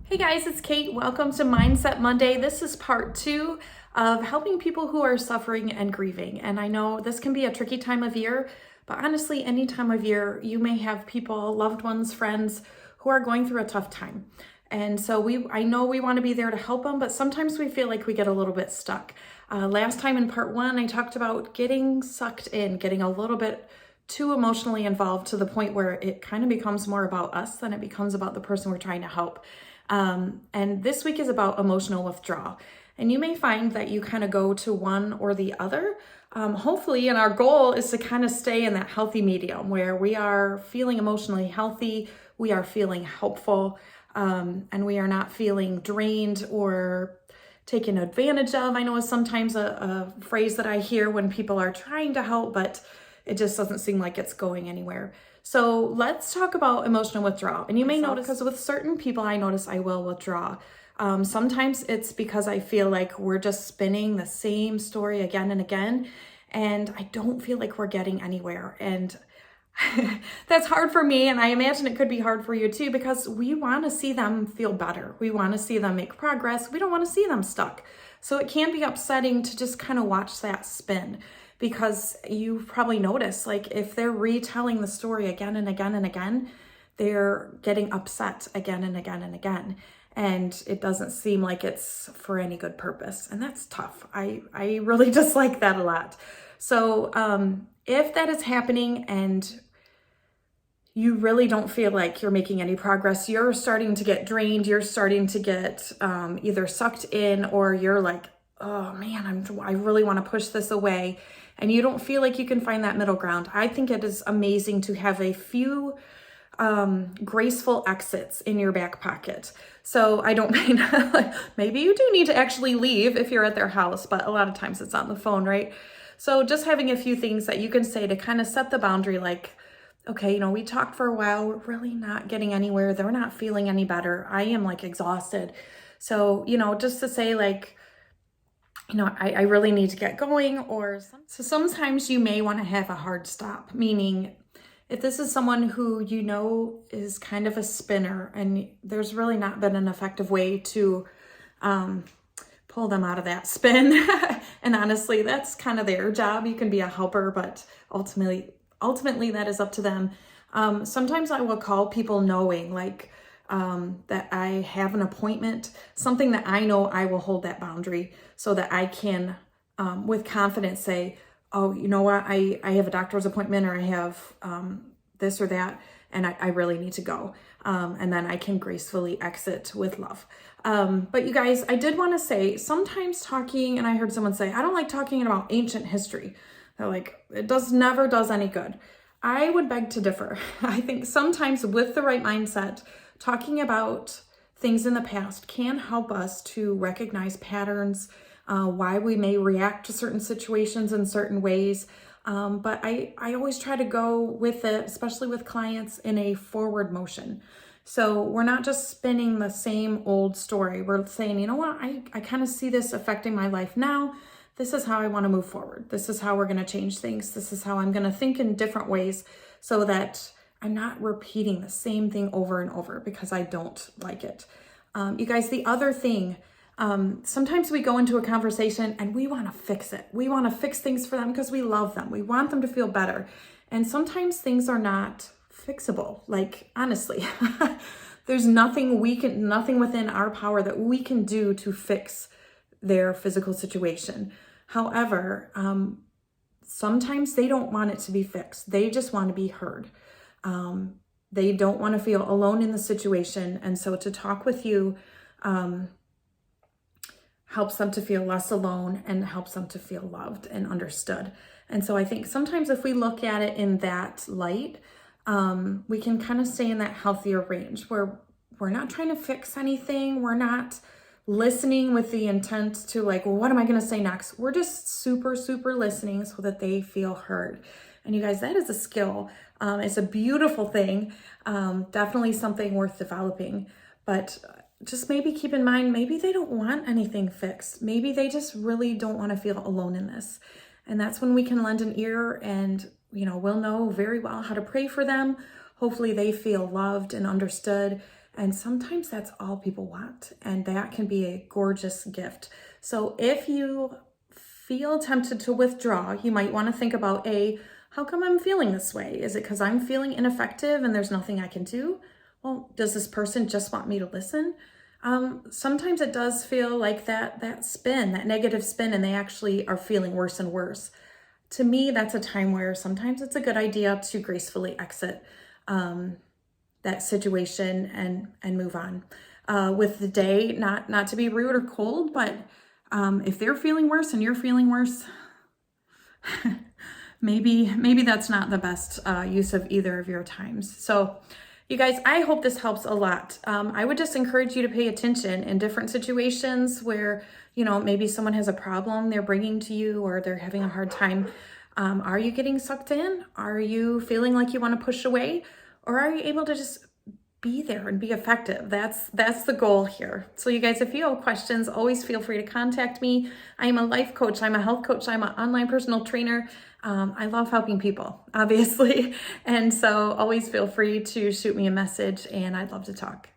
Hey guys, it's Kate. Welcome to Mindset Monday. This is part 2 of helping people who are suffering and grieving. And I know this can be a tricky time of year, but honestly, any time of year, you may have people, loved ones, friends who are going through a tough time. And so I know we want to be there to help them, but sometimes we feel like we get a little bit stuck. Last time in part 1, I talked about getting sucked in, getting a little bit too emotionally involved to the point where it kind of becomes more about us than it becomes about the person we're trying to help. And this week is about emotional withdrawal. And you may find that you kind of go to one or the other. Hopefully, and our goal is to kind of stay in that healthy medium where we are feeling emotionally healthy, we are feeling helpful, and we are not feeling drained or taken advantage of. I know is sometimes a phrase that I hear when people are trying to help, but it just doesn't seem like it's going anywhere. So let's talk about emotional withdrawal. And you may notice, because with certain people, I notice I will withdraw. Sometimes it's because I feel like we're just spinning the same story again and again, and I don't feel like we're getting anywhere. And that's hard for me, and I imagine it could be hard for you too, because we want to see them feel better. We want to see them make progress. We don't want to see them stuck. So it can be upsetting to just kind of watch that spin. Because you've probably noticed, like if they're retelling the story again and again and again, they're getting upset again and again and again. And it doesn't seem like it's for any good purpose. And that's tough. I really dislike that a lot. So if that is happening and you really don't feel like you're making any progress, you're starting to get drained, you're starting to get either sucked in, or you're like, oh man, I really want to push this away, and you don't feel like you can find that middle ground. I think it is amazing to have a few graceful exits in your back pocket. So I don't mean, maybe you do need to actually leave if you're at their house, but a lot of times it's on the phone, right? So just having a few things that you can say to kind of set the boundary, like, okay, we talked for a while, we're really not getting anywhere, they're not feeling any better, I am like exhausted. So, just to say like, I really need to get going. So sometimes you may want to have a hard stop, meaning if this is someone who is kind of a spinner and there's really not been an effective way to pull them out of that spin. And honestly, that's kind of their job. You can be a helper, but ultimately that is up to them. Sometimes I will call people knowing like, that I have an appointment, something that I know I will hold that boundary so that I can, with confidence say, oh, you know what, I have a doctor's appointment, or I have this or that, and I really need to go. And then I can gracefully exit with love. But you guys, I did want to say, sometimes talking, and I heard someone say, I don't like talking about ancient history. They're like, it never does any good. I would beg to differ. I think sometimes with the right mindset, talking about things in the past can help us to recognize patterns, why we may react to certain situations in certain ways. But I always try to go with it, especially with clients, in a forward motion. So we're not just spinning the same old story. We're saying, you know what, I kind of see this affecting my life now. This is how I want to move forward. This is how we're going to change things. This is how I'm going to think in different ways so that I'm not repeating the same thing over and over, because I don't like it. You guys, the other thing, sometimes we go into a conversation and we want to fix it. We want to fix things for them because we love them. We want them to feel better. And sometimes things are not fixable. Like, honestly, there's nothing within our power that we can do to fix their physical situation. However, sometimes they don't want it to be fixed. They just want to be heard. They don't want to feel alone in the situation. And so to talk with you helps them to feel less alone and helps them to feel loved and understood. And so I think sometimes if we look at it in that light, we can kind of stay in that healthier range where we're not trying to fix anything. We're not listening with the intent to like, well, what am I going to say next? We're just super, super listening so that they feel heard. And you guys, that is a skill. It's a beautiful thing. Definitely something worth developing. But just maybe keep in mind, maybe they don't want anything fixed. Maybe they just really don't want to feel alone in this. And that's when we can lend an ear and, we'll know very well how to pray for them. Hopefully they feel loved and understood. And sometimes that's all people want, and that can be a gorgeous gift. So if you feel tempted to withdraw, you might want to think about how come I'm feeling this way? Is it because I'm feeling ineffective and there's nothing I can do? Well, does this person just want me to listen? Sometimes it does feel like that negative spin, and they actually are feeling worse and worse. To me, that's a time where sometimes it's a good idea to gracefully exit that situation and move on with the day. Not to be rude or cold, but if they're feeling worse and you're feeling worse, maybe that's not the best use of either of your times. So you guys, I hope this helps a lot. I would just encourage you to pay attention in different situations where, maybe someone has a problem they're bringing to you, or they're having a hard time. Are you getting sucked in? Are you feeling like you want to push away? Or are you able to just be there and be effective? That's the goal here. So you guys, if you have questions, always feel free to contact me. I am a life coach. I'm a health coach. I'm an online personal trainer. I love helping people, obviously. And so always feel free to shoot me a message, and I'd love to talk.